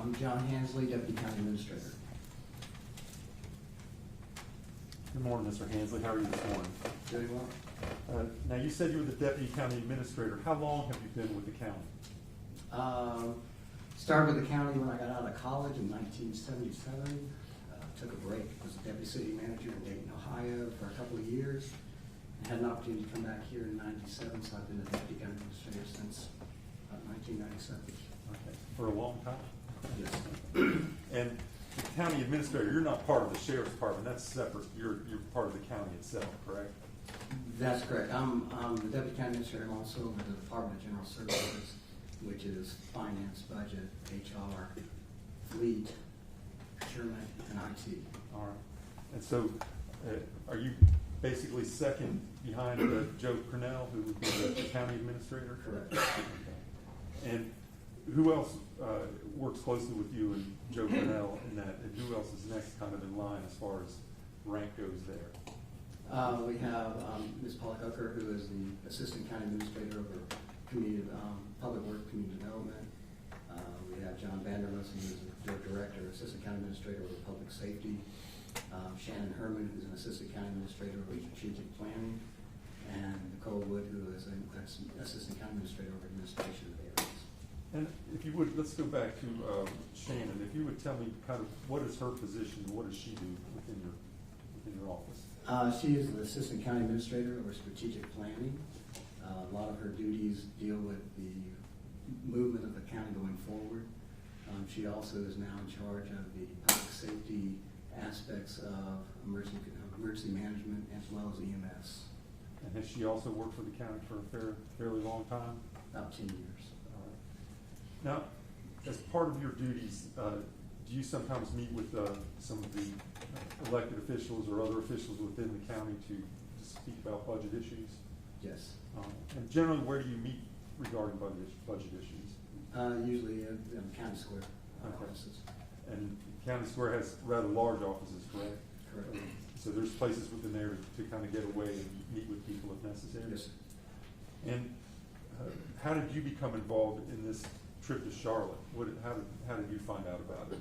I'm John Hansley, Deputy County Administrator. Good morning, Mr. Hansley. How are you this morning? Doing well. Now, you said you were the Deputy County Administrator. How long have you been with the county? Started with the county when I got out of college in 1977. Took a break, was a Deputy City Manager in Dayton, Ohio for a couple of years. I had an opportunity to come back here in 97, so I've been the Deputy County Administrator since 1997. Okay, for a long time. Yes. And the County Administrator, you're not part of the Sheriff's Department. That's separate. You're part of the county itself, correct? That's correct. I'm the Deputy County Administrator. I'm also over the Department of General Services, which is finance, budget, HR, fleet, procurement, and IT. All right. And so, are you basically second behind Joe Cornell, who would be the County Administrator? Correct. Okay. And who else works closely with you and Joe Cornell in that? And who else is next kind of in line as far as rank goes there? We have Ms. Paula Coker, who is the Assistant County Administrator over Community, Public Works, Community Development. We have John Vanderlust, who is the Director, Assistant County Administrator over Public Safety. Shannon Herman, who's an Assistant County Administrator over Strategic Planning. And Nicole Wood, who is an Assistant County Administrator over Administration of Areas. And if you would, let's go back to Shannon. If you would tell me kind of what is her position, what does she do within your office? She is the Assistant County Administrator over Strategic Planning. A lot of her duties deal with the movement of the county going forward. She also is now in charge of the public safety aspects of emergency management as well as EMS. And has she also worked for the county for a fairly long time? About 10 years. All right. Now, as part of your duties, do you sometimes meet with some of the elected officials or other officials within the county to speak about budget issues? Yes. And generally, where do you meet regarding budget issues? Usually in County Square Okay. offices. And County Square has rather large offices, correct? Correct. So there's places within there to kind of get away and meet with people if necessary? Yes, sir. And how did you become involved in this trip to Charlotte? How did you find out about it?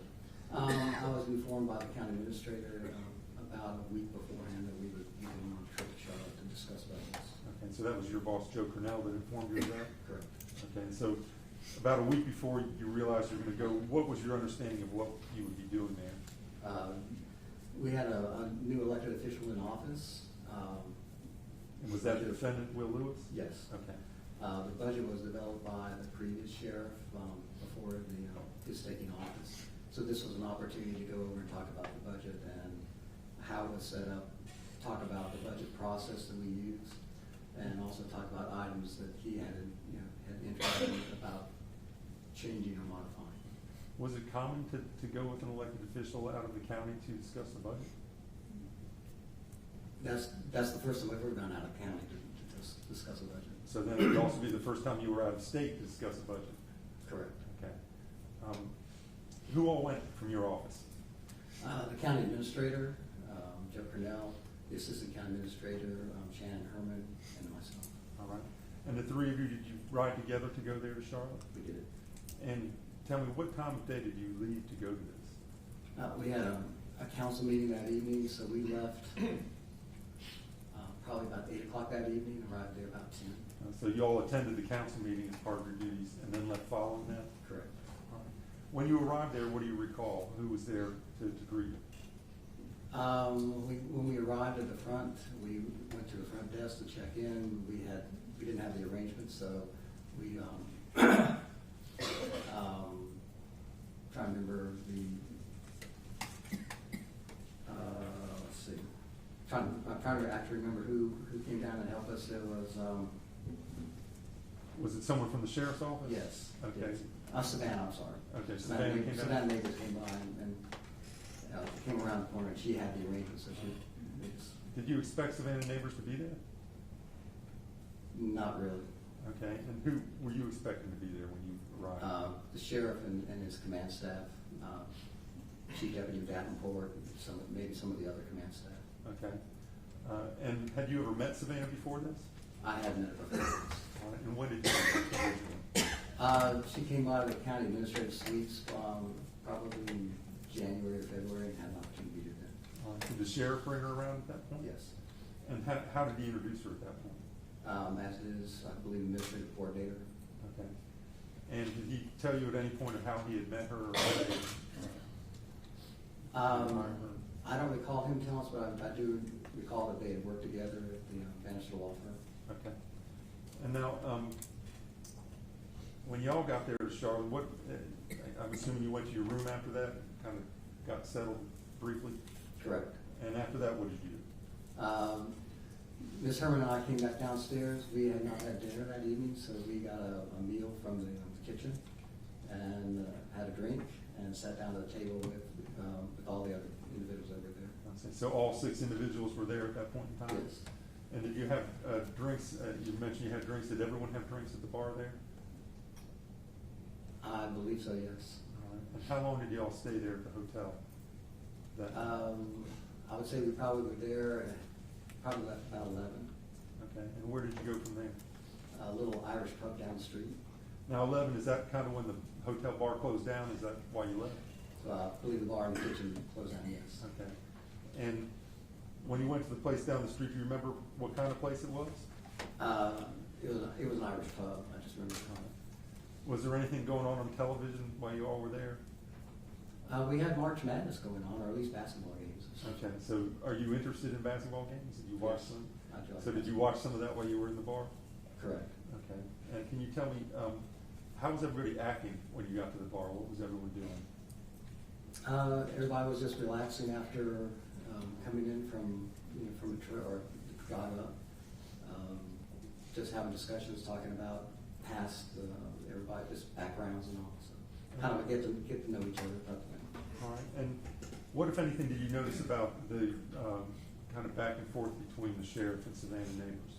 I was informed by the county administrator about a week beforehand that we would be going on a trip to Charlotte to discuss budgets. Okay, so that was your boss, Joe Cornell, that informed you of that? Correct. Okay, so about a week before you realized you were going to go, what was your understanding of what you would be doing there? We had a new elected official in office. And was that Defendant Will Lewis? Yes. Okay. The budget was developed by the previous sheriff before his taking office. So this was an opportunity to go over and talk about the budget and how it was set up, talk about the budget process that we use, and also talk about items that he had interest in about changing or modifying. Was it common to go with an elected official out of the county to discuss the budget? That's the first time I've ever gone out of county to discuss a budget. So then it would also be the first time you were out of state to discuss a budget? Correct. Okay. Who all went from your office? The county administrator, Joe Cornell, the assistant county administrator, Shannon Herman, and myself. All right. And the three of you, did you ride together to go there to Charlotte? We did it. And tell me, what time of day did you leave to go to this? We had a council meeting that evening, so we left probably about 8 o'clock that evening, arrived there about 10. So you all attended the council meeting as part of your duties and then left following that? Correct. All right. When you arrived there, what do you recall? Who was there to greet you? When we arrived at the front, we went to the front desk to check in. We didn't have the arrangements, so we trying to remember let's see. I'm trying to actually remember who came down and helped us. It Was it someone from the sheriff's office? yes. Okay. Yes. Savannah, I'm sorry. Okay, Savannah came down. Savannah Neighbors came by and came around the corner, and she had the arrangements, so she Did you expect Savannah Neighbors to be there? not really. Okay, and who were you expecting to be there when you arrived? The sheriff and his command staff, Chief Deputy Davenport, maybe some of the other command staff. Okay. And had you ever met Savannah before this? I had met her before. All right. And when did you meet her originally? She came out of the county administrative suites, probably in January or February, and had an opportunity to do that. Did the sheriff bring her around at that point? Yes. And how did he introduce her at that point? As is, I believe, administrative coordinator. Okay. And did he tell you at any point of how he had met her or how they admired her? I don't recall him telling us, but I do recall that they had worked together at the Bannister Law Firm. Okay. And now, when y'all got there to Charlotte, what, I'm assuming you went to your room after that, kind of got settled briefly? Correct. And after that, what did you do? Ms. Herman and I came back downstairs. We had not had dinner that evening, so we got a meal from the kitchen and had a drink and sat down at the table with all the other individuals that were there. Okay. So all 6 individuals were there at that point in time? Yes. And did you have drinks? You mentioned you had drinks. Did everyone have drinks at the bar there? I believe so, yes. All right. And how long did y'all stay there at the hotel? I would say we probably were there, probably left about 11. Okay. And where did you go from there? A little Irish pub down the street. Now 11, is that kind of when the hotel bar closed down? Is that why you left? So I believe the bar and the kitchen closed down, yes. Okay. And when you went to the place down the street, do you remember what kind of place it was? It was an Irish pub, I just remember. Was there anything going on television while you all were there? We had March Madness going on, or at least basketball games. Okay, so are you interested in basketball games? Did you watch Yes, some? I enjoy So did you watch some of that while you were in the bar? Correct. Okay. And can you tell me, how was everybody acting when you got to the bar? What was everyone doing? Everybody was just relaxing after coming in from a trip or drive up. Just having discussions, talking about past everybody, just backgrounds and all. So kind of get to know each other. All right. And what, if anything, did you notice about the kind of back and forth between the sheriff and Savannah neighbors?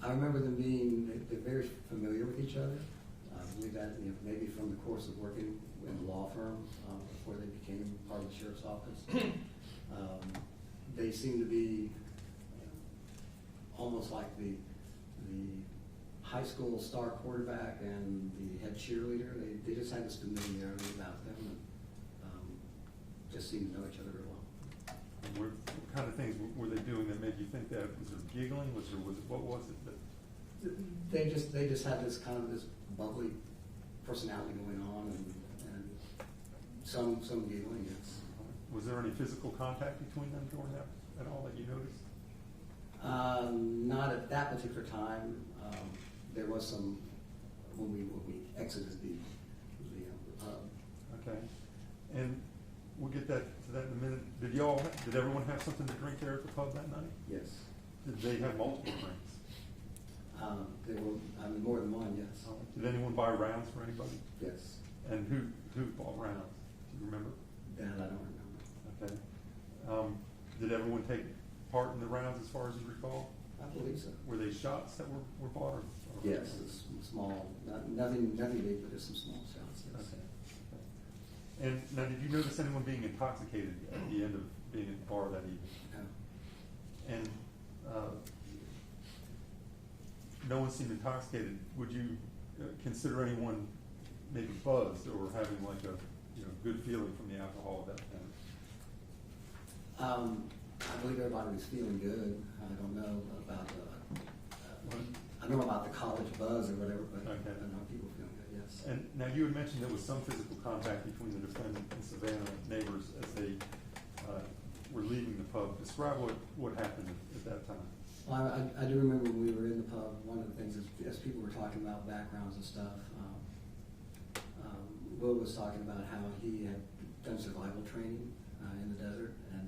I remember them being they're very familiar with each other. I believe that maybe from the course of working in the law firm before they became part of the sheriff's office. They seem to be almost like the high school star quarterback and the head cheerleader. They just had this familiarity about them and just seemed to know each other very well. And what kind of things were they doing that made you think that? Was there giggling? What was it that? They just had this kind of this bubbly personality going on and some giggling. Yes. Was there any physical contact between them during that at all that you noticed? Not at that particular time. There was some when we exited the pub. Okay. And we'll get to that in a minute. Did everyone have something to drink there at the pub that night? Yes. Did they have multiple drinks? There were more than one. Yes. Did anyone buy rounds for anybody? Yes. And who bought rounds? Do you remember? That I don't remember. Okay. Did everyone take part in the rounds as far as you recall? I believe so. Were they shots that were bought? Or Yes, small, nothing big, but just some small shots. Yes. Okay. Okay. And now, did you notice anyone being intoxicated at the end of being at the bar that evening? No. And no one seemed intoxicated. Would you consider anyone maybe buzzed or having like a good feeling from the alcohol at that point? I believe everybody was feeling good. I don't know about I know about the college buzz or whatever, but okay. I know people feeling good. Yes. And now you had mentioned there was some physical contact between the defendant and Savannah neighbors as they were leaving the pub. Describe what happened at that time. Well, I do remember when we were in the pub, one of the things is, as people were talking about backgrounds and stuff, Will was talking about how he had done survival training in the desert and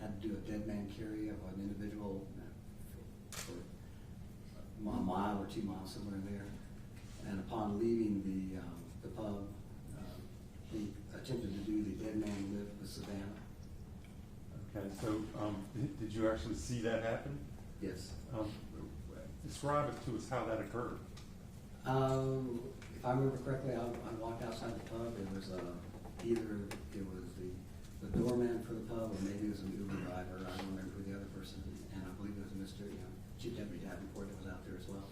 had to do a dead man carry of an individual for a mile or 2 miles, somewhere in there. And upon leaving the pub, he attempted to do the dead man lift with Savannah. Okay, so did you actually see that happen? Yes. Describe it to us how that occurred. If I remember correctly, I walked outside the pub. It was either it was the doorman for the pub, or maybe it was an Uber driver. I don't remember who the other person. And I believe it was Mr. Chief Deputy Davenport that was out there as well.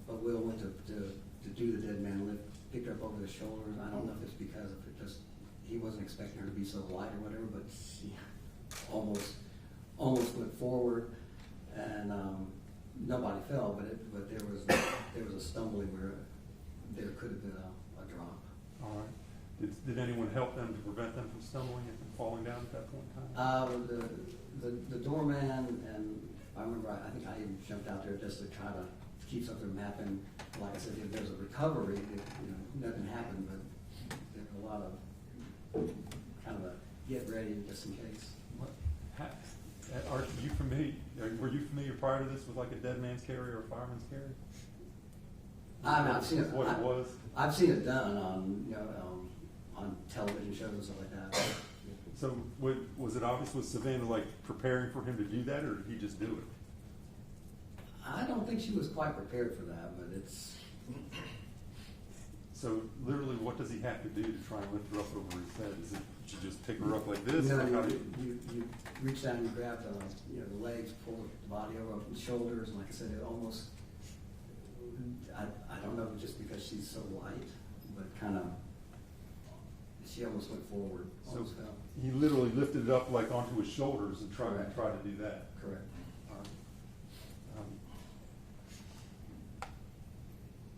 But Will went to do the dead man lift, picked her up over the shoulders. I don't know if it's because of it just, he wasn't expecting her to be so light or whatever, but she almost went forward, and nobody fell, but there was a stumbling where there could have been a drop. All right. Did anyone help them to prevent them from stumbling and from falling down at that point in time? The doorman, and I remember, I think I even jumped out there just to try to keep something from happening. Like I said, if there's a recovery, nothing happened, but there's a lot of kind of a get ready just in case. Are you familiar? Were you familiar prior to this with like a dead man's carry or a fireman's carry? I've seen it. What it was? I've seen it done on on television shows and stuff like that. So was it obvious? Was Savannah like preparing for him to do that, or did he just do it? I don't think she was quite prepared for that, but it's. So literally, what does he have to do to try and lift her up over his head? Is it you just pick her up like this? No, or how do you reach down and you grab the legs, pull the body over the shoulders, and like I said, it almost. I don't know, just because she's so light, but kind of. She almost went forward. So almost fell. he literally lifted it up like onto his shoulders and tried Correct. to do that. Correct.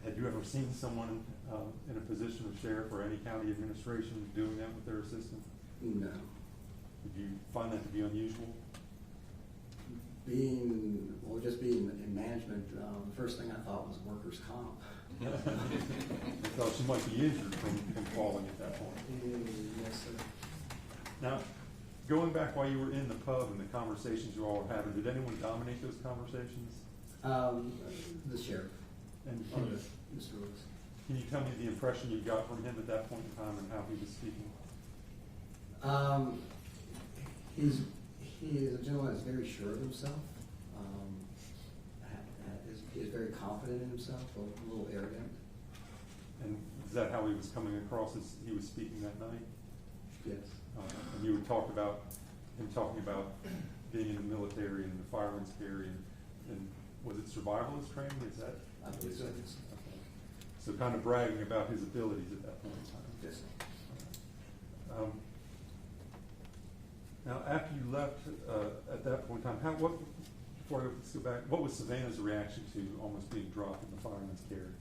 Had you ever seen someone in a position of sheriff or any county administration doing that with their assistant? No. Did you find that to be unusual? Just being in management, the first thing I thought was workers' comp. I thought she might be injured from falling at that point. Yes, sir. Now, going back while you were in the pub and the conversations you all were having, did anyone dominate those conversations? The sheriff. And Mr. Lewis. can you tell me the impression you got from him at that point in time and how he was speaking? He is a gentleman that's very sure of himself. Is very confident in himself, a little arrogant. And is that how he was coming across as he was speaking that night? Yes. And you would talk about him talking about being in the military and the fireman's carry, and was it survivalist training? Is that? I believe so. Okay. So kind of bragging about his abilities at that point in time. Yes. Now, after you left at that point in time, before let's go back, what was Savannah's reaction to almost being dropped in the fireman's carry?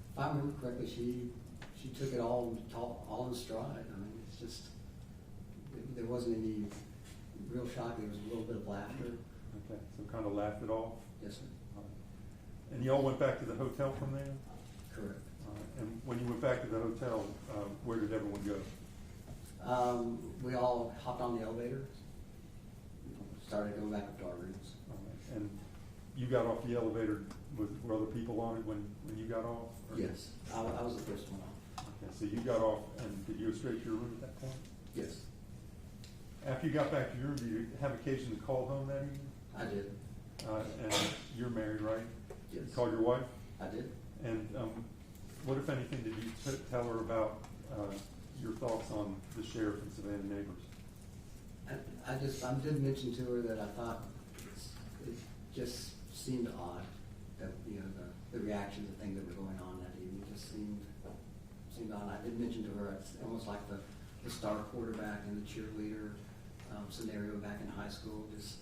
If I remember correctly, she took it all in stride. I mean, it's just there wasn't any real shock. There was a little bit of laughter. Okay, so kind of laughed it off. Yes, sir. And you all went back to the hotel from there? Correct. And when you went back to the hotel, where did everyone go? We all hopped on the elevator, started going back up to our rooms. And you got off the elevator, were other people on it when you got off? Or? Yes, I was the first one off. Okay, so you got off, and did you go straight to your room at that point? Yes. After you got back to your room, did you have occasion to call home that evening? I did. And you're married, right? Yes. You called your wife? I did. And what, if anything, did you tell her about your thoughts on the sheriff and Savannah neighbors? I did mention to her that I thought it just seemed odd that the reactions and things that were going on that evening just seemed odd. I did mention to her it's almost like the star quarterback and the cheerleader scenario back in high school. Just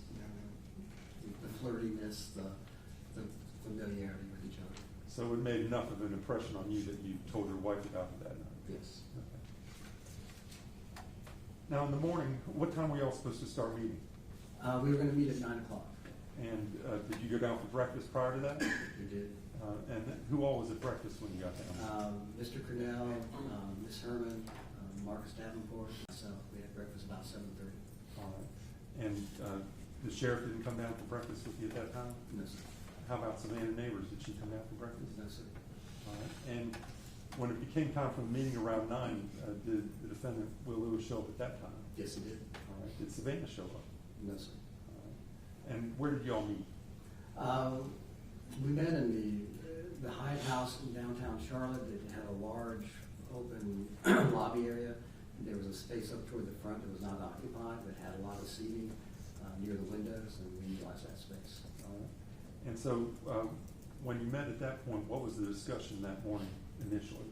the flirtiness, the familiarity with each other. So it made enough of an impression on you that you told your wife about it that night? Yes. Okay. Now in the morning, what time were you all supposed to start meeting? We were going to meet at 9 o'clock. And did you go down for breakfast prior to that? We did. And who all was at breakfast when you got down? Mr. Cornell, Miss Herman, Marcus Davenport, myself. We had breakfast about 7:30. All right. And the sheriff didn't come down for breakfast with you at that time? No, sir. How about Savannah neighbors? Did she come down for breakfast? No, sir. All right. And when it became time for the meeting around 9, did the defendant, Will Lewis, show up at that time? Yes, he did. All right. Did Savannah show up? No, sir. All right. And where did y'all meet? We met in the Hyatt House in downtown Charlotte. It had a large open lobby area. There was a space up toward the front that was not occupied, but had a lot of seating near the windows, and we utilized that space. All right. And so, when you met at that point, what was the discussion that morning initially?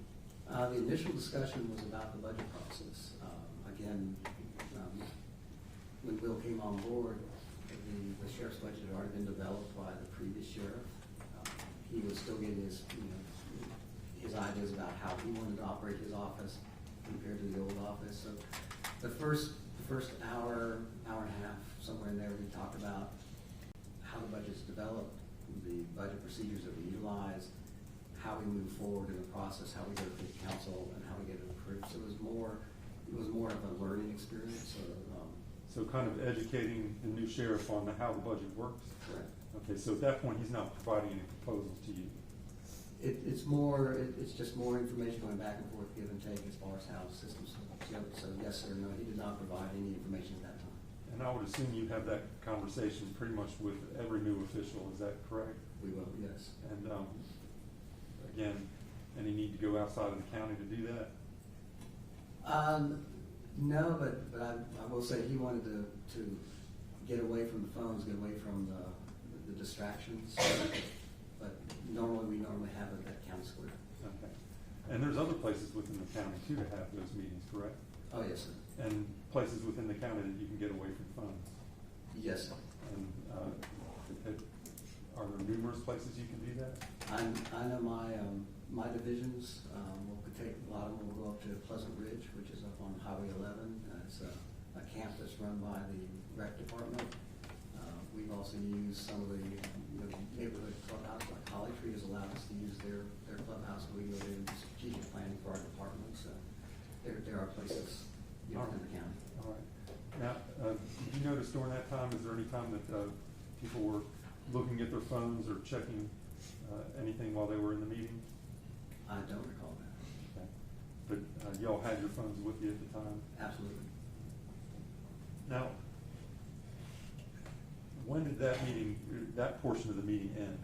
The initial discussion was about the budget process. Again, when Bill came on board, the sheriff's budget had already been developed by the previous sheriff. He was still getting his ideas about how he wanted to operate his office compared to the old office. So the first hour and a half, somewhere in there, we talked about how the budget's developed, the budget procedures that we utilize, how we move forward in the process, how we go to the council, and how we get it approved. So it was more of a learning experience. So kind of educating the new sheriff on how the budget works? Correct. Okay, so at that point, he's not providing any proposals to you? It's just more information going back and forth, give and take as far as how the system's go. So yes or no, he did not provide any information at that time. And I would assume you have that conversation pretty much with every new official, is that correct? We will, yes. And again, any need to go outside of the county to do that? No, but I will say he wanted to get away from the phones, get away from the distractions. But we normally have it at County Square. Okay. And there's other places within the county too to have those meetings, correct? Oh, yes, sir. And places within the county that you can get away from phones? Yes, sir. And are there numerous places you can do that? I know my divisions will take a lot of them. Will go up to Pleasant Ridge, which is up on Highway 11. It's a camp that's run by the rec department. We've also used some of the neighborhood clubhouse, like Holly Tree has allowed us to use their clubhouse. We go in strategic planning for our department. So there are places within the county. All right. Now, did you notice during that time, is there any time that people were looking at their phones or checking anything while they were in the meeting? I don't recall that. Okay. But y'all had your phones with you at the time? Absolutely. Now, when did that portion of the meeting end?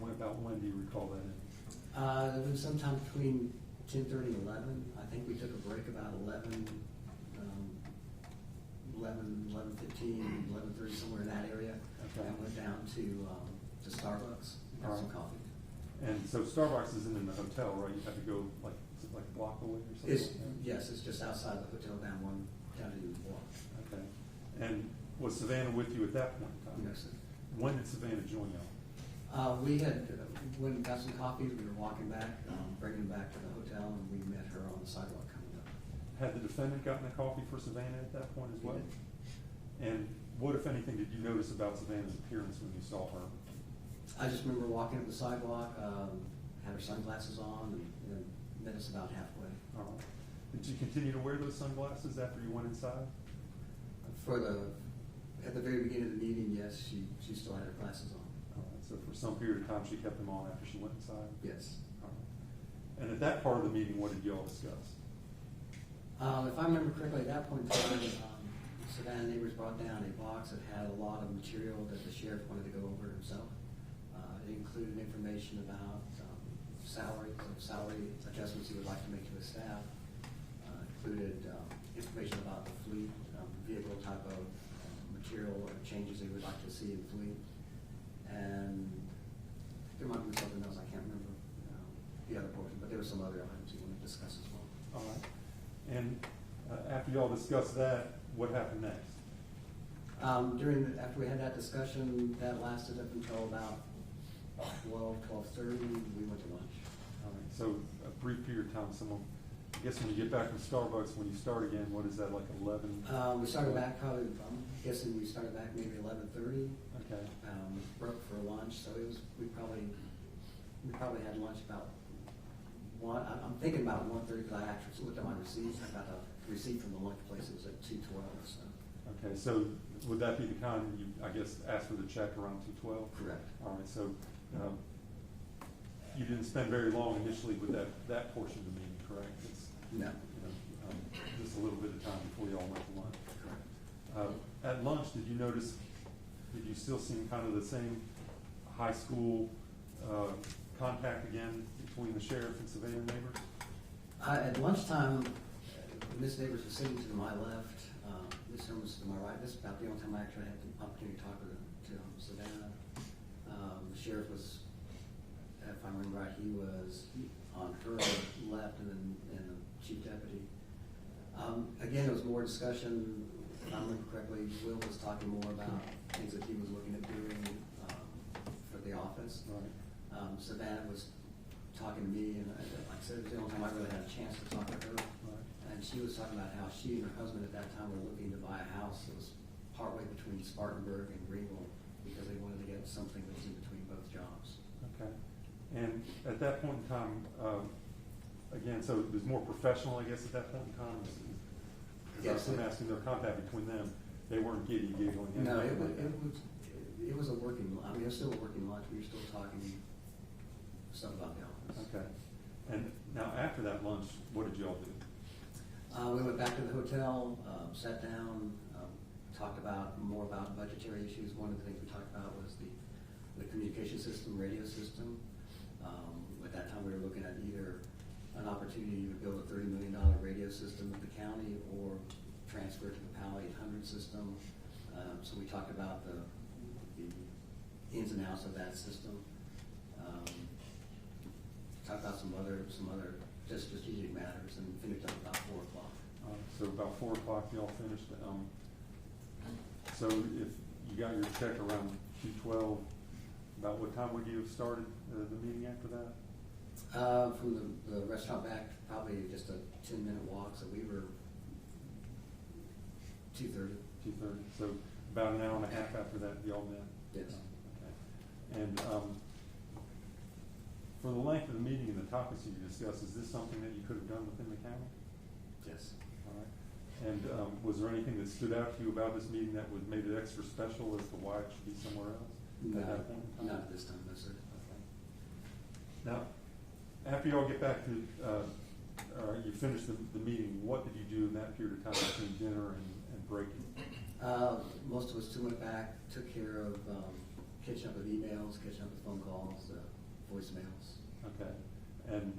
When do you recall that end? It was sometime between 10:30 and 11. I think we took a break about 11:15, 11:30, somewhere in that area. Okay. And went down to Starbucks and got some coffee. And so Starbucks isn't in the hotel, right? You have to go like a block away or something? Yes, it's just outside the hotel down to walk. Okay. And was Savannah with you at that point in time? No, sir. When did Savannah join y'all? We had went and got some coffee. We were walking back, bringing them back to the hotel, and we met her on the sidewalk coming up. Had the defendant gotten a coffee for Savannah at that point as well? He did. And what, if anything, did you notice about Savannah's appearance when you saw her? I just remember walking up the sidewalk, had her sunglasses on, and met us about halfway. All right. Did you continue to wear those sunglasses after you went inside? At the very beginning of the meeting, yes, she still had her glasses on. All right. So for some period of time, she kept them on after she went inside? Yes. All right. And at that part of the meeting, what did y'all discuss? If I remember correctly, at that point in time, Savannah Neighbors brought down a box that had a lot of material that the sheriff wanted to go over himself. It included information about salary adjustments he would like to make to his staff. Included information about the fleet, vehicle type of material or changes he would like to see in the fleet. And there might be something else, I can't remember the other portion, but there were some other items he wanted to discuss as well. All right. And after y'all discussed that, what happened next? After we had that discussion, that lasted up until about 12:30. We went to lunch. All right. So a brief period of time. I guess when you get back from Starbucks, when you start again, what is that, like 11? We started back probably, I'm guessing we started back maybe 11:30. Okay. Broke for lunch, so we probably had lunch about 1. I'm thinking about 1:30 because I actually looked at my receipts. I got a receipt from the lunch place. It was at 2:12. So. Okay. So would that be the kind you, I guess, asked for the check around 2:12? Correct. All right. So you didn't spend very long initially with that portion of the meeting, correct? No. Just a little bit of time before you all went to lunch. Correct. At lunch, did you still see kind of the same high school contact again between the sheriff and Savannah Neighbors? At lunchtime, Miss Neighbors was sitting to my left, Miss Herman was to my right. This is about the only time I actually had the opportunity to talk to Savannah. The sheriff was, if I remember right, he was on her left, and the chief deputy. Again, it was more discussion. If I remember correctly, Will was talking more about things that he was looking at doing for the office. Right. Savannah was talking to me, and like I said, it was the only time I really had a chance to talk to her. Right. And she was talking about how she and her husband at that time were looking to buy a house that was partway between Spartanburg and Greenville, because they wanted to get something that was in between both jobs. Okay. And at that point in time, again, so it was more professional, I guess, at that point in time? Yes. I'm asking their contact between them. They weren't giggling. No, it was a working, I mean, it was still a working lunch. We were still talking stuff about the office. Okay. And now after that lunch, what did y'all do? We went back to the hotel, sat down, talked more about budgetary issues. One of the things we talked about was the communication system, radio system. At that time, we were looking at either an opportunity to build a $30 million radio system at the county or transfer to the PAL 800 system. So we talked about the ins and outs of that system. Talked about some other just strategic matters, and finished up about 4 o'clock. So about 4 o'clock, y'all finished. So if you got your check around 2:12, about what time would you have started the meeting after that? From the restaurant back, probably just a 10-minute walk, so we were 2:30. 2:30. So about an hour and a half after that, y'all met? Yes. Okay. And for the length of the meeting and the topics you discussed, is this something that you could have done within the county? Yes. All right. And was there anything that stood out to you about this meeting that was made it extra special as to why it should be somewhere else? At that point in time? Not at this time, no, sir. Okay. Now, after y'all get back to, you finish the meeting, what did you do in that period of time between dinner and breaking? Most of us still went back, took care of catching up with emails, catching up with phone calls, voicemails. Okay. And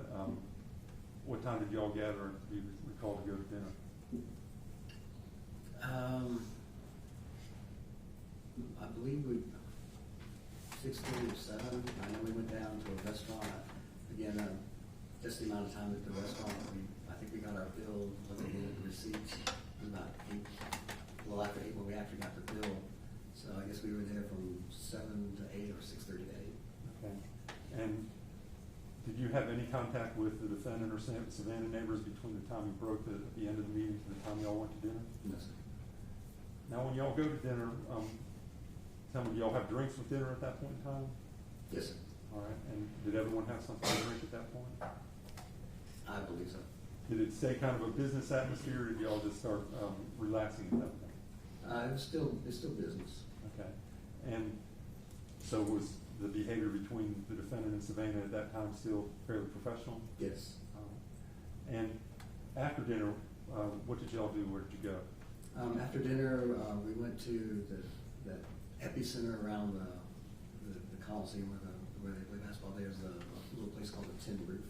what time did y'all gather, do you recall, to go to dinner? I believe 6:30 or 7. I know we went down to a restaurant. Again, just the amount of time at the restaurant, I think we got our bill, looking at the receipts, it was about 8, well after 8 when we actually got the bill. So I guess we were there from 7 to 8 or 6:30 to 8. Okay. And did you have any contact with the defendant or Savannah neighbors between the time you broke at the end of the meeting to the time y'all went to dinner? No, sir. Now, when y'all go to dinner, tell me, do y'all have drinks with dinner at that point in time? Yes, sir. All right. And did everyone have something to drink at that point? I believe so. Did it stay kind of a business atmosphere, or did y'all just start relaxing at that point? It's still business. Okay. And so was the behavior between the defendant and Savannah at that time still fairly professional? Yes. And after dinner, what did y'all do? Where did you go? After dinner, we went to the epicenter around the Coliseum where they play basketball. There's a little place called the Tin Roof.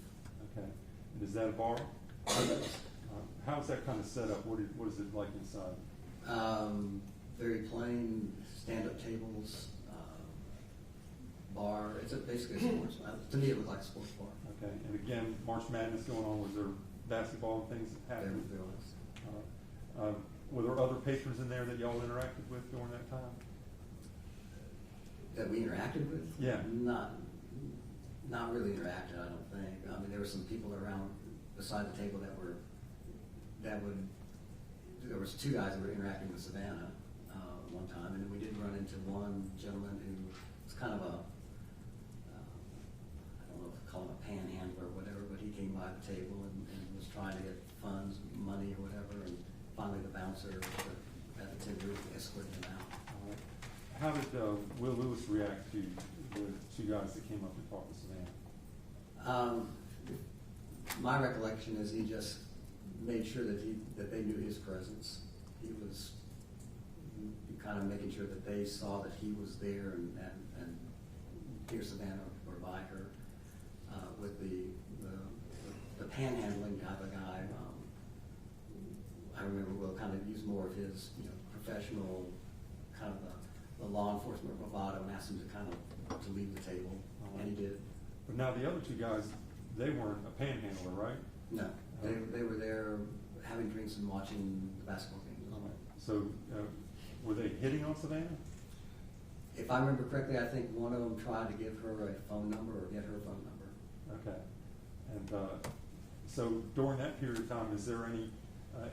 Okay. And is that a bar? How's that kind of set up? What is it like inside? Very plain, stand-up tables, bar. It's basically a sports bar. To me, it looked like a sports bar. Okay. And again, March Madness going on. Was there basketball and things happening? There was. Were there other patrons in there that y'all interacted with during that time? That we interacted with? Yeah. Not really interacted, I don't think. I mean, there were some people around beside the table there was 2 guys that were interacting with Savannah one time, and then we did run into one gentleman who was kind of I don't know if to call him a panhandler or whatever, but he came by the table and was trying to get funds, money or whatever, and finally the bouncer at the Tin Roof escorted him out. All right. How did Will Lewis react to the 2 guys that came up and talked to Savannah? My recollection is he just made sure that they knew his presence. He was kind of making sure that they saw that he was there and hear Savannah or by her. With the panhandling type of guy, I remember Will kind of use more of his professional kind of the law enforcement bravado and asked him to kind of to leave the table, and he did. But now the other two guys, they weren't a panhandler, right? No, they were there having drinks and watching the basketball games. All right. So, were they hitting on Savannah? If I remember correctly, I think one of them tried to give her a phone number or get her phone number. Okay. And so during that period of time, is there any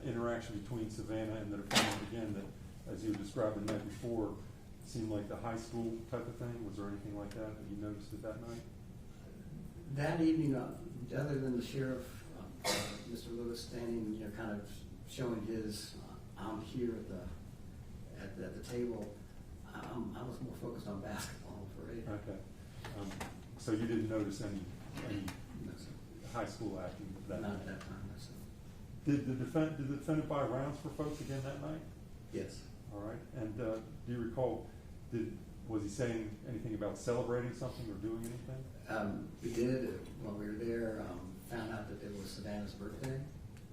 interaction between Savannah and the defendant again that, as you described the night before, seemed like the high school type of thing? Was there anything like that you noticed at that night? That evening, other than the sheriff, Mr. Lewis standing, kind of showing his, I'm here at the table. I was more focused on basketball, I'm afraid. Okay. So you didn't notice any No, sir. high school acting that Not night? at that time, no, sir. Did the defendant buy rounds for folks again that night? Yes. All right. And do you recall, was he saying anything about celebrating something or doing anything? We did, while we were there, found out that it was Savannah's birthday,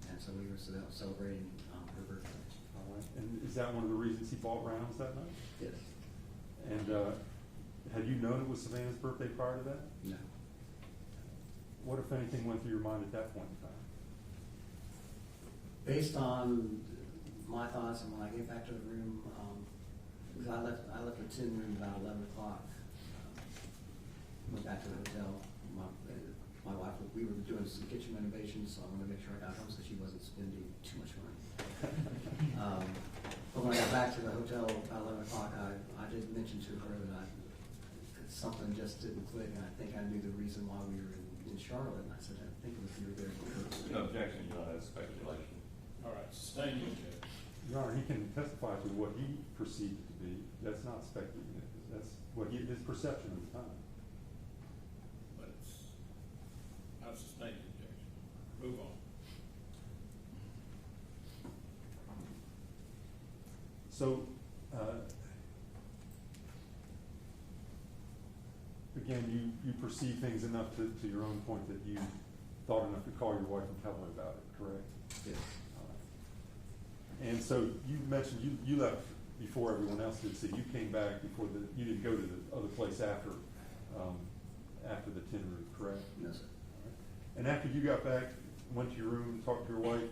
and so we were celebrating her birthday. All right. And is that one of the reasons he bought rounds that night? Yes. And had you known it was Savannah's birthday prior to that? No. What, if anything, went through your mind at that point in time? Based on my thoughts, and when I get back to the room, because I left the tin room about 11 o'clock. Went back to the hotel. My wife, we were doing some kitchen renovations, so I wanted to make sure I got home so she wasn't spending too much money. But when I got back to the hotel about 11 o'clock, I did mention to her that something just didn't click, and I think I knew the reason why we were in Charlotte. And I said, I think it was you were there. No objection, Your Honor, that's speculation. All right, sustain your objection. Your Honor, he can testify to what he perceived it to be. That's not speculative. That's what his perception of the time. But it's, I've sustained the objection. Move on. So, again, you perceive things enough to your own point that you thought enough to call your wife and tell her about it, correct? Yes. And so you mentioned you left before everyone else did, so you came back before you didn't go to the other place after the tin room, correct? No, sir. And after you got back, went to your room, talked to your wife,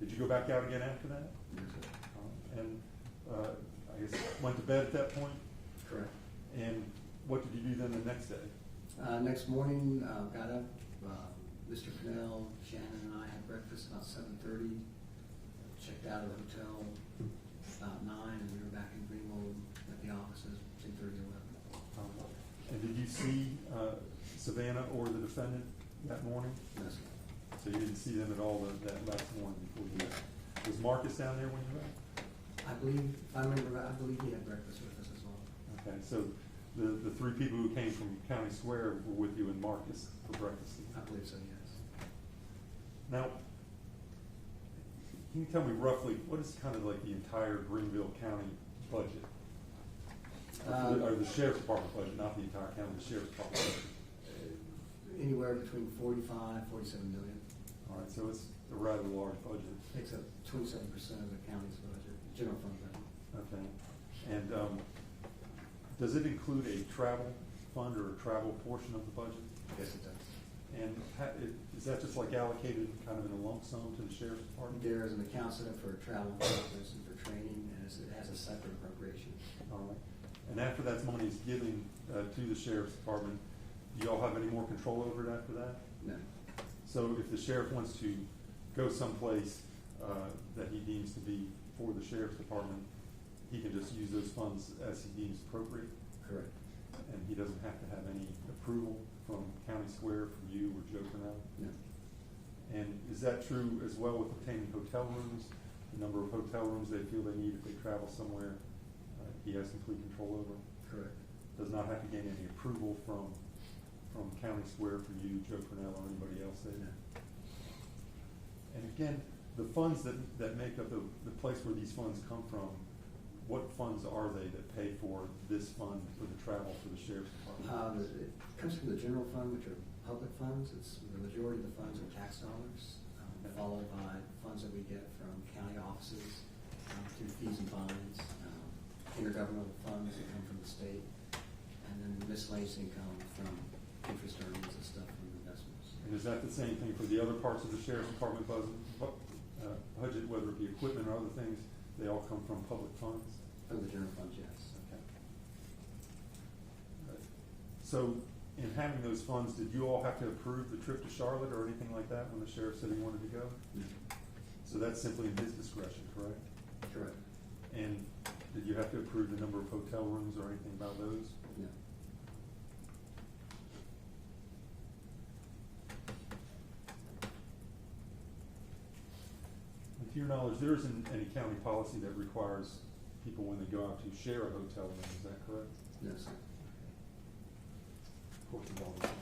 did you go back out again after that? No, sir. And I guess went to bed at that point? Correct. And what did you do then the next day? Next morning, got up, Mr. Cannell, Shannon, and I had breakfast about 7:30. Checked out of the hotel about 9, and we were back in Greenville at the offices 10:30, 11. And did you see Savannah or the defendant that morning? No, sir. So you didn't see them at all that last morning before you left? Was Marcus down there when you left? I believe he had breakfast with us as well. Okay, so the three people who came from County Square were with you and Marcus for breakfast? I believe so, yes. Now, can you tell me roughly, what is kind of like the entire Greenville County budget? Or the Sheriff's Department budget, not the entire county, the Sheriff's Department budget? Anywhere between 45, 47 million. All right, so it's a rather large budget. Takes up 27% of the county's budget, general fund budget. Okay. And does it include a travel fund or a travel portion of the budget? Yes, it does. And is that just like allocated kind of in a lump sum to the Sheriff's Department? There is an account set up for travel purposes and for training, and it has a separate appropriation. All right. And after that money is given to the Sheriff's Department, do you all have any more control over it after that? No. So if the sheriff wants to go someplace that he deems to be for the Sheriff's Department, he can just use those funds as he deems appropriate? Correct. And he doesn't have to have any approval from County Square, from you or Joe Cornell? No. And is that true as well with obtaining hotel rooms? The number of hotel rooms they feel they need if they travel somewhere, he has complete control over? Correct. Does not have to gain any approval from County Square for you, Joe Cornell, or anybody else there? No. And again, the funds that make up the place where these funds come from, what funds are they that pay for this fund for the travel for the Sheriff's Department? It comes from the general fund, which are public funds. It's the majority of the funds are tax dollars, followed by funds that we get from county offices through fees and fines, intergovernmental funds that come from the state, and then miscellaneous income from interest earnings and stuff from investments. And is that the same thing for the other parts of the sheriff's department budget, whether it be equipment or other things? They all come from public funds? From the general fund, yes. Okay. Right. So, in having those funds, did you all have to approve the trip to Charlotte or anything like that when the sheriff said he wanted to go? No. So that's simply in his discretion, correct? Correct. And did you have to approve the number of hotel rooms or anything about those? No. And to your knowledge, there isn't any county policy that requires people when they go out to share a hotel room, is that correct? No, sir. Of course, it's all the time.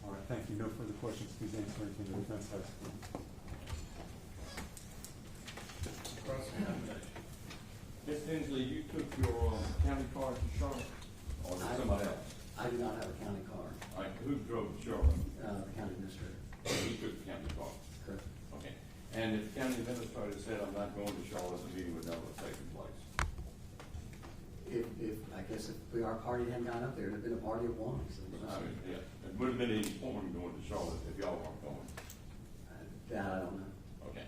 All right, thank you. No further questions. Please answer anything the defense has. Cross-examination. Ms. Hansley, you took your county car to Charlotte, or was it somebody else? I do not have a county car, All right, who drove to Charlotte? the county administrator. He took the county car. Correct. Okay. And if the county administrator said, I'm not going to Charlotte, the meeting would never have taken place. I guess if our party hadn't gone up there, it'd have been a party of one. So I mean, yeah, it would have been any point in going to Charlotte if y'all weren't going. That I don't know. Okay.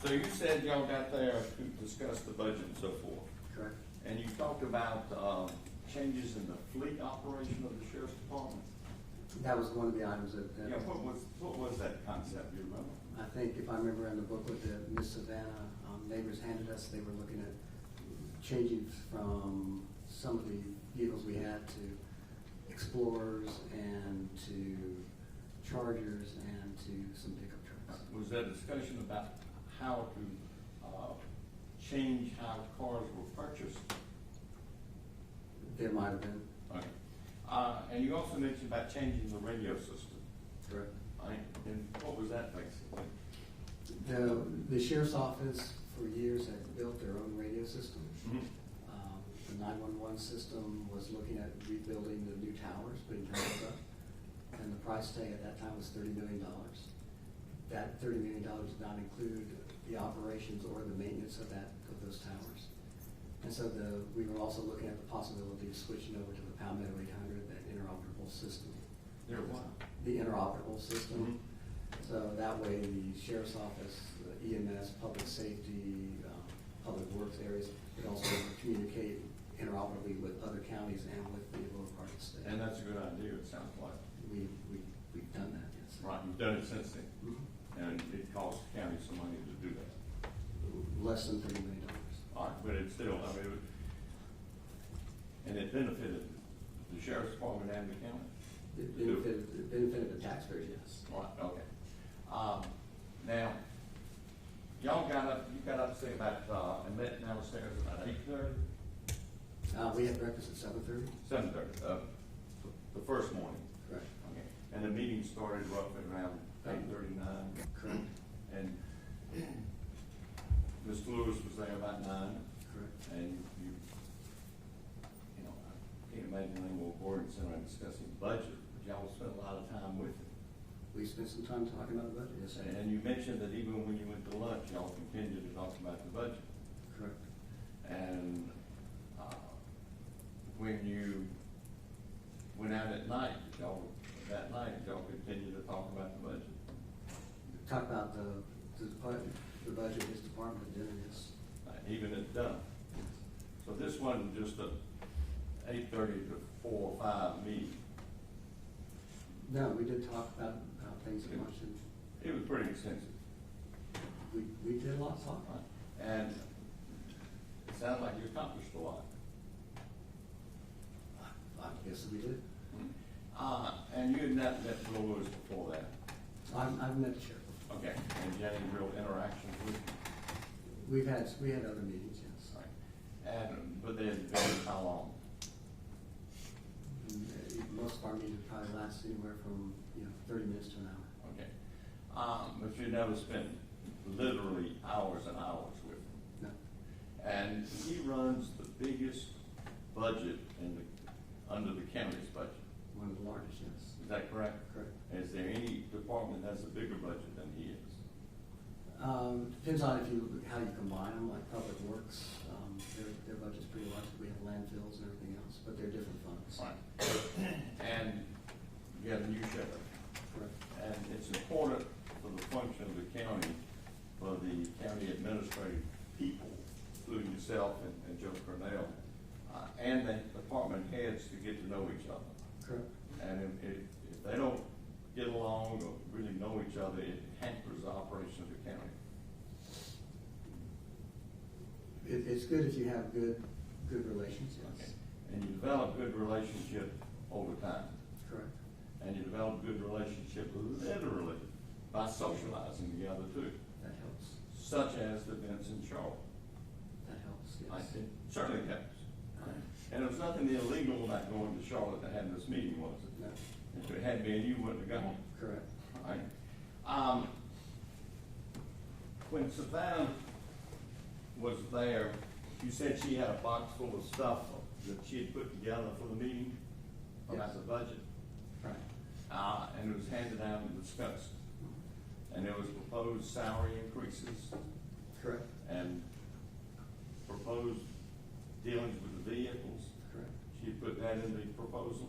So you said y'all got there to discuss the budget and so forth. Correct. And you talked about, changes in the fleet operation of the sheriff's department. That was one of the items that. Yeah, what was that concept, do you remember? I think if I remember in the booklet that Ms. Savannah, neighbors handed us, they were looking at changing from some of the vehicles we had to Explorers and to Chargers and to some pickup trucks. Was there a discussion about how to, change how cars were purchased? There might have been. Okay. And you also mentioned about changing the radio system. Correct. Right? And what was that basically? The sheriff's office for years had built their own radio system. Mhm. The 911 system was looking at rebuilding the new towers, putting towers up, and the price tag at that time was $30 million. That $30 million did not include the operations or the maintenance of those towers. And so we were also looking at the possibility of switching over to the Palmetto 800, that interoperable system. There was. The interoperable system. Mhm. So that way, the sheriff's office, the EMS, public safety, public works areas could also communicate interoperably with other counties and with the lower part of the state. And that's a good idea, it sounds like. We've done that, yes. Right, you've done it since then. Mhm. And it costs the county some money to do that. Less than $30 million. All right, but it's still, I mean, and it benefited the sheriff's department and the county. It benefited the taxpayers, yes. All right, okay. Now, y'all got up, you got up, say about, and met downstairs about 8:30? We had breakfast at 7:30. 7:30, the first morning. Correct. Okay. And the meeting started roughly around 8:39. Correct. And Mr. Lewis was there about 9. Correct. And you know, I can't imagine any more boring sitting around discussing the budget, but y'all spent a lot of time with it. We spent some time talking about the budget, yes, sir. And you mentioned that even when you went to lunch, y'all continued to talk about the budget. Correct. And when you went out at night, y'all continued to talk about the budget. Talk about the budget, his department at dinner, yes. Even at dinner. So this wasn't just a 8:30 to 4 or 5 meeting. No, we did talk about things at lunch, and It was pretty extensive. we did a lot of talking. Right? And it sounds like you accomplished a lot. I guess we did. And you had not met Lewis before that. I've met the sheriff. Okay. And you had any real interactions with him? We had other meetings, yes. Right. But they had been how long? Most of our meetings probably last anywhere from 30 minutes to an hour. Okay. But you never spent literally hours and hours with him. No. And he runs the biggest budget under the county's budget. One of the largest, yes. Is that correct? Correct. Is there any department that has a bigger budget than he is? Depends on how you combine them, like Public Works, their budget's pretty large, we have landfills and everything else, but they're different funds. Right. And you have a new sheriff. Correct. And it's important for the function of the county, for the county administrative people, including yourself and Joe Cornell, and the department heads to get to know each other. Correct. And if they don't get along or really know each other, it hampers the operation of the county. It's good if you have good relations, Okay. yes. And you develop good relationship over time. Correct. And you develop good relationship literally by socializing together too, That helps. such as the events in Charlotte. That helps, I yes. think certainly helps. And there was nothing illegal about going to Charlotte to have this meeting, was it? No, If it had been, you wouldn't have gone. correct. Right. When Savannah was there, you said she had a box full of stuff that she had put together for the meeting about Yes. the budget. Right. And it was handed out and discussed. And there was proposed salary increases Correct. and proposed dealings with the vehicles. Correct. She put that in the proposal.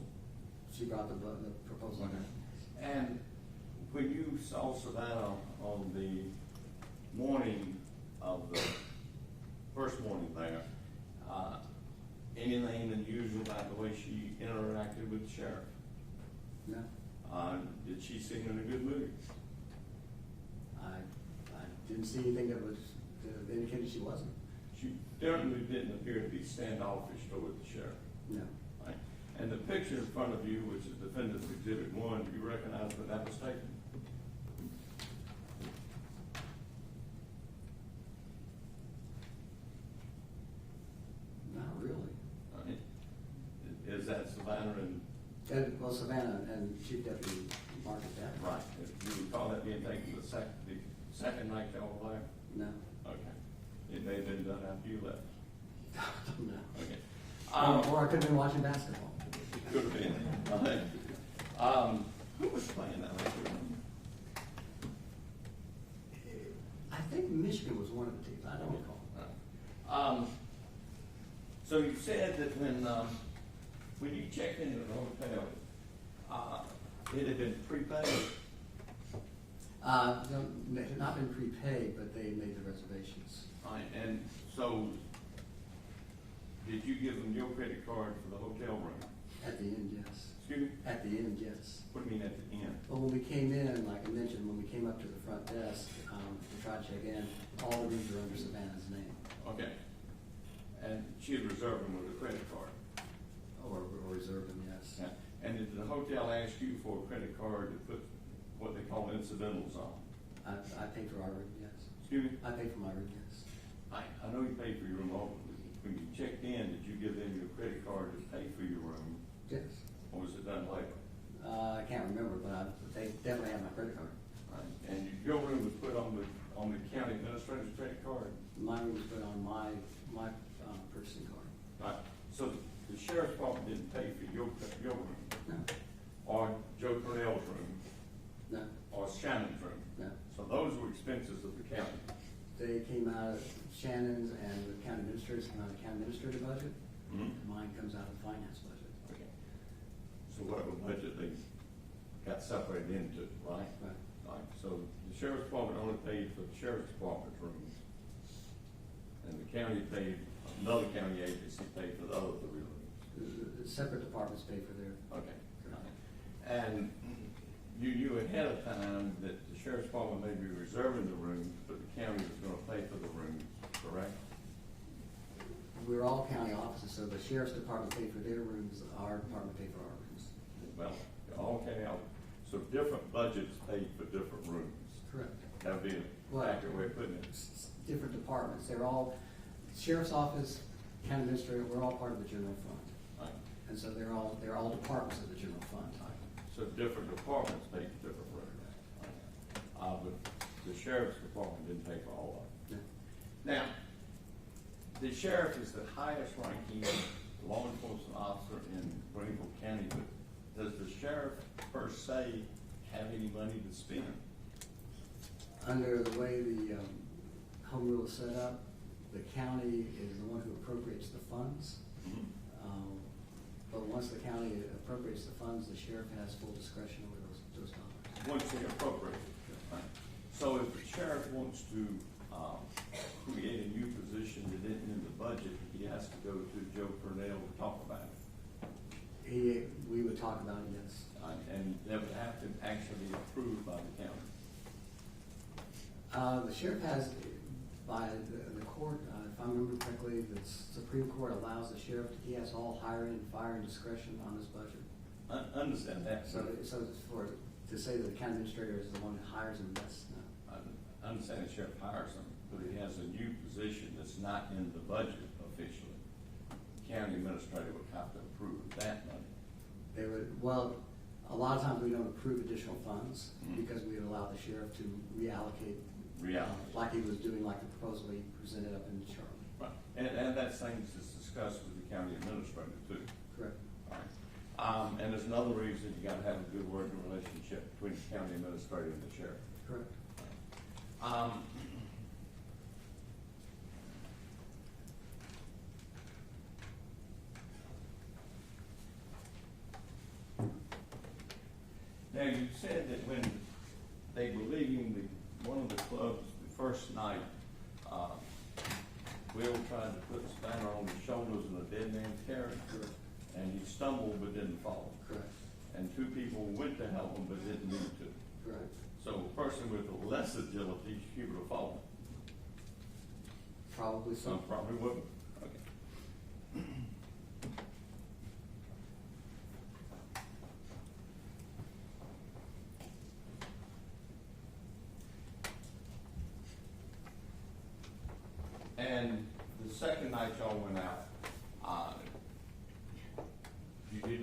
She brought the proposal. Okay. And when you saw Savannah on the morning of the first morning there, anything unusual about the way she interacted with the sheriff? No, Did she seem in a good mood? I didn't see anything that indicated she wasn't. She definitely didn't appear to be standoffish toward the sheriff. No. Right? And the picture in front of you, which is Defendant's Exhibit 1, do you recognize when that was taken? Not really. Right? Is that Savannah and? Well, Savannah and Chief Deputy Market that. Right. If you recall that being taken the second night y'all were there? No. Okay. It may have been done after you left. No. Okay. Or I could have been watching basketball. Could have been. Who was playing that night? I think Michigan was one of the teams. I don't recall. So you said that when you checked into the hotel, it had been prepaid. No, they had not been prepaid, but they made the reservations. Right, and so did you give them your credit card for the hotel room? At the end, yes. Excuse me? At the end, yes. What do you mean at the end? Well, when we came in, like I mentioned, when we came up to the front desk to try to check in, all the rooms were under Savannah's name. Okay. And she had reserved them with a credit card? Or reserved them, yes. Yeah. And did the hotel ask you for a credit card to put what they call incidentals on? I paid for our room, yes. Excuse me? I paid for my room, yes. I know you paid for your room, but when you checked in, did you give them your credit card to pay for your room, Yes. or was it done later? I can't remember, but they definitely have my credit card. Right. And your room was put on the county administrator's credit card? My room was put on my purchasing card. Right. So the sheriff's department didn't pay for your room, No, or Joe Cornell's room, no, or Shannon's room? no. So those were expenses of the county? They came out of Shannon's and the county administrators came out of the county administrator budget. Mhm. And mine comes out of the finance budget. Okay. So whatever budget they got separated into, right? Right. Right. So the sheriff's department only paid for the sheriff's department's rooms, and the county paid, another county agency paid for the other three rooms. The separate departments pay for their. Okay. And you knew ahead of time that the sheriff's department may be reserving the rooms, but the county was gonna pay for the rooms, correct? We're all county offices, so the sheriff's department paid for their rooms, our department paid for our rooms. Well, all county offices, so different budgets paid for different rooms. Correct. That would be an Well, accurate way of putting it. Different departments, they're all, sheriff's office, county administrator, we're all part of the general fund. Right. And so they're all departments of the general fund. So different departments pay for different rooms. But the sheriff's department didn't pay for all of it. No. Now, the sheriff is the highest ranking law enforcement officer in Greenville County, but does the sheriff per se have any money to spend. Under the way the home rule is set up, the county is the one who appropriates the funds. But once the county appropriates the funds, the sheriff has full discretion over those dollars. Once they appropriate it. Right. So if the sheriff wants to create a new position that isn't in the budget, he has to go to Joe Purnell to talk about it. We would talk about it, yes. And that would have to actually be approved by the county. The sheriff has, by the court, if I remember correctly, the Supreme Court allows the sheriff, he has all hiring and firing discretion on his budget. I understand that. So it's to say that the county administrator is the one that hires him, that's not. I understand the sheriff hires him, but he has a new position that's not in the budget officially. County administrator would have to approve that money. They would, well, a lot of times we don't approve additional funds because we would allow the sheriff to reallocate. Like he was doing, like the proposal he presented up in Charlotte. Right, and that's things that's discussed with the county administrator too. Correct. Right. And there's another reason you gotta have a good working relationship between the county administrator and the sheriff. Correct. Now, you said that when they were leaving one of the clubs the first night, Will tried to put the spanner on his shoulders in a dead man's carriage, and he stumbled but didn't fall. Correct. And two people went to help him but didn't need to. Correct. So a person with less agility, he would have fallen. Probably so. Some probably wouldn't. Okay. And the second night y'all went out, did you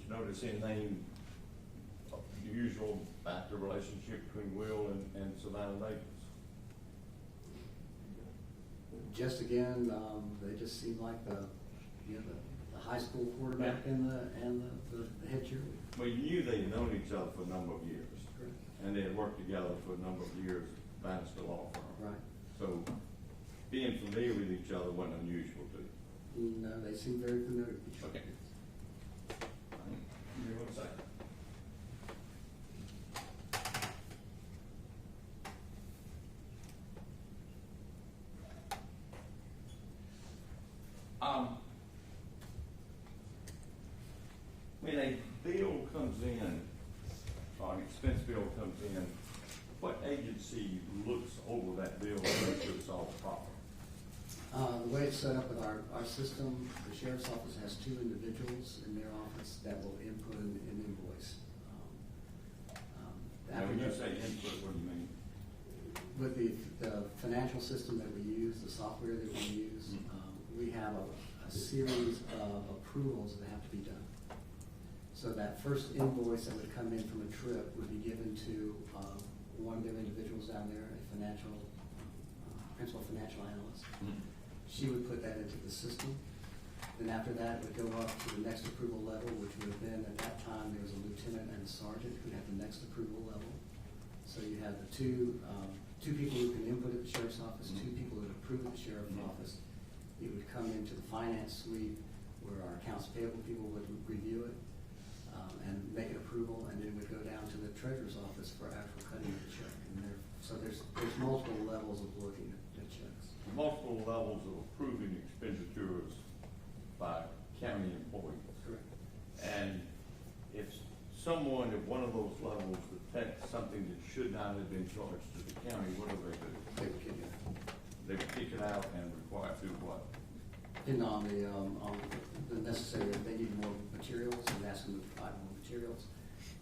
notice anything unusual about the relationship between Will and Savannah Davis? Just again, they just seem like the high school quarterback and the head cheerleader. Well, you knew they'd known each other for a number of years. Correct. And they had worked together for a number of years at Bannister Law Firm. Right. So being familiar with each other wasn't unusual to you. No, they seem very familiar with each other. Okay. Give me 1 second. When a bill comes in, or an expense bill comes in, what agency looks over that bill and makes sure it's all proper? The way it's set up with our system, the sheriff's office has two individuals in their office that will input an invoice. Now, when you say input, what do you mean? With the financial system that we use, the software that we use, we have a series of approvals that have to be done. So that first invoice that would come in from a trip would be given to one of their individuals down there, a principal financial analyst. She would put that into the system. Then after that, it would go up to the next approval level, which would have been, at that time, there was a lieutenant and a sergeant who had the next approval level. So you have the two people who can input at the sheriff's office, two people that approve at the sheriff's office. It would come into the finance suite where our accounts payable people would review it and make an approval, and then it would go down to the treasurer's office for actual cutting of the check. So there's multiple levels of looking at checks. Multiple levels of approving expenditures by county employees. Correct. And if one of those levels detects something that should not have been charged to the county, what do? They would kick it out. They would kick it out and require to do what? Depending on the necessary, if they need more materials, and ask them to provide more materials.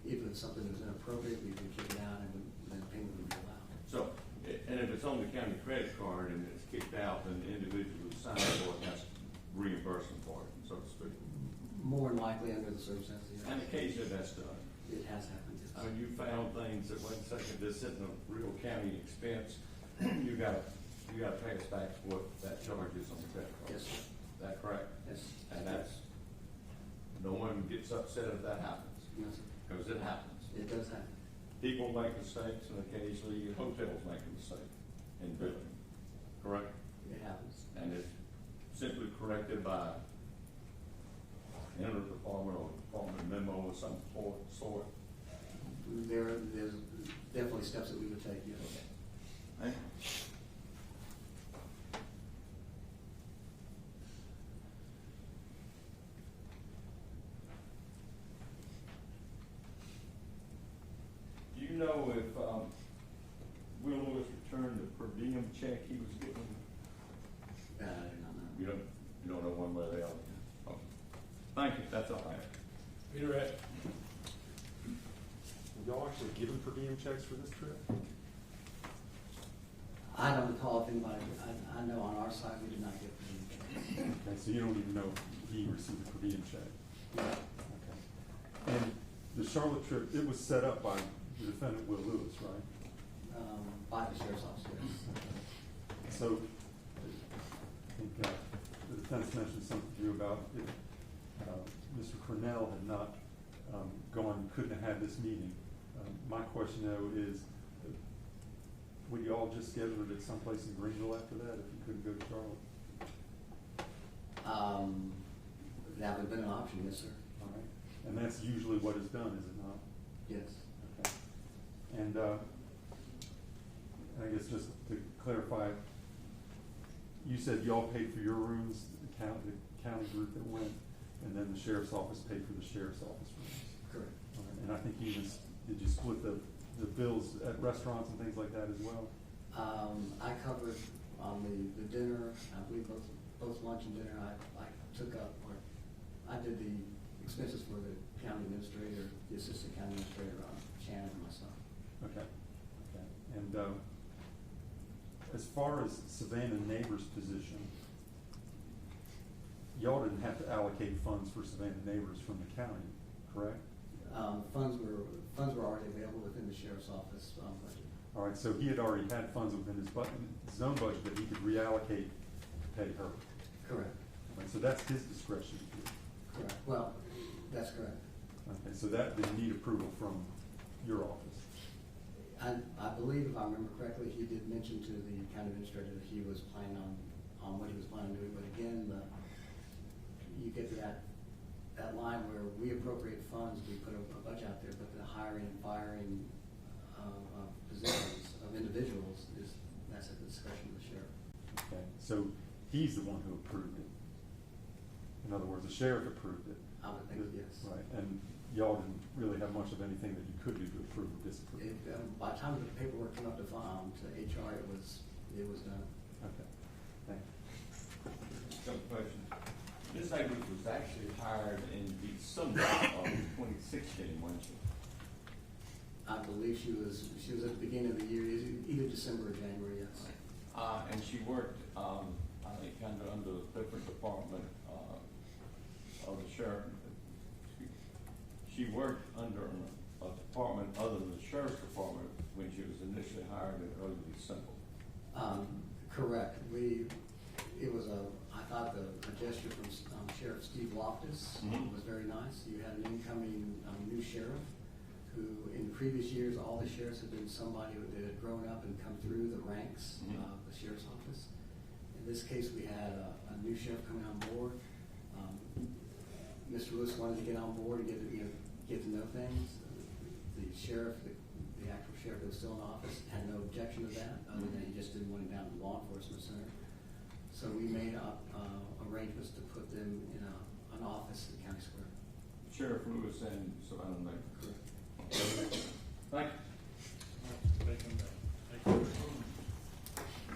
If it's something that was inappropriate, we would kick it out and then payment would be allowed. So, and if it's on the county credit card and it's kicked out, then the individual who signed for it has to reimburse them for it, so to speak. More than likely under the circumstances. Yeah. And occasionally that's done. It has happened. Yes. I mean, you found things that, wait a second, this isn't a real county expense, you gotta pay us back what that charge is on the credit card. Yes, sir. Is that correct? Yes. And that's, no one gets upset if that happens, Yes, sir. because it happens. It does happen. People make mistakes, and occasionally hotels make a mistake in billing, correct? It happens. And it's simply corrected by inter-department or department memo of some sort. There's definitely steps that we would take, yes. Thank you. Do you know if Will Lewis returned the per diem check he was getting? I do not know. You don't know one way or the other? Okay. Thank you, that's all I have. Peter Ed. Were y'all actually given per diem checks for this trip? I don't recall if anybody, I know on our side, we did not get the checks. Okay, so you don't even know if he received a per diem check? Okay. And the Charlotte trip, it was set up by the defendant, Will Lewis, right? By the sheriff's office, yes. So, I think the defense mentioned something to you about if Mr. Cornell had not gone, couldn't have had this meeting. My question though is, would you all just schedule it at someplace in Greenville after that if you couldn't go to Charlotte? That would have been an option, yes, sir. All right. And that's usually what is done, is it not? Yes. Okay. And I guess just to clarify, you said y'all paid for your rooms, the county group that went, and then the sheriff's office paid for the sheriff's office rooms. Correct. All right. And I think you just, did you split the bills at restaurants and things like that as well? I covered on the dinner, I believe both lunch and dinner, I took up, or I did the expenses for the county administrator, the assistant county administrator, Shannon, and myself. Okay. Okay. And as far as Savannah Neighbors' position, y'all didn't have to allocate funds for Savannah Neighbors from the county, correct? Funds were already available within the sheriff's office budget. All right, so he had already had funds within his own budget that he could reallocate to pay her. Correct. All right, so that's his discretion. Correct. Well, that's correct. Okay, so that didn't need approval from your office. I believe, if I remember correctly, he did mention to the county administrator that he was planning on what he was planning on doing, but again, you get to that line where we appropriate funds, we put a budget out there, but the hiring and firing of positions, of individuals, that's at the discretion of the sheriff. Okay, so he's the one who approved it. In other words, the sheriff approved it. I would think, yes. Right, and y'all didn't really have much of anything that you could do to approve or disapprove. By the time the paperwork came up to HR, it was done. Okay, thank you. Some questions. Ms. Neighbors was actually hired in December of 2016, wasn't she? I believe she was at the beginning of the year, either December or January, yes. And she worked, I think, kind of under a different department of the sheriff. She worked under a department other than the sheriff's department when she was initially hired in early December. Correct. I thought the gesture from Sheriff Steve Loftus was very nice. You had an incoming new sheriff who, in previous years, all the sheriffs had been somebody that had grown up and come through the ranks of the sheriff's office. In this case, we had a new sheriff coming on board. Mr. Lewis wanted to get on board and get to know things. The sheriff, the actual sheriff that was still in office, had no objection to that, other than he just didn't want him down at the law enforcement center. So we made up arrangements to put them in an office in County Square. Sheriff Lewis and Savannah Neighbors. Correct. Thank you.